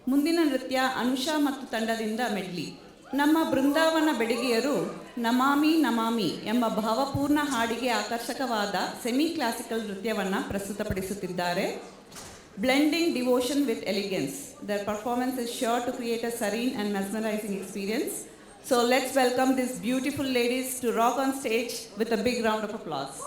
ಮುಂದಿನ ನೃತ್ಯ ಅನುಷಾ ಮತ್ತು ತಂಡದಿಂದ ಮೆಡ್ಲಿ. ನಮ್ಮ ಬೃಂದಾವನ ಬೆಡಗಿಯರು ನಮಾಮಿ ನಮಾಮಿ ಎಂಬ ಭಾವಪೂರ್ಣ ಹಾಡಿಗೆ ಆಕರ್ಷಕವಾದ ಸೆಮಿ ಕ್ಲಾಸಿಕಲ್ ನೃತ್ಯವನ್ನು ಪ್ರಸ್ತುತಪಡಿಸುತ್ತಿದ್ದಾರೆ. Blending devotion with elegance. Their performance is sure to create a serene and mesmerizing experience. So let's welcome these beautiful ladies to rock on stage with a big round of applause.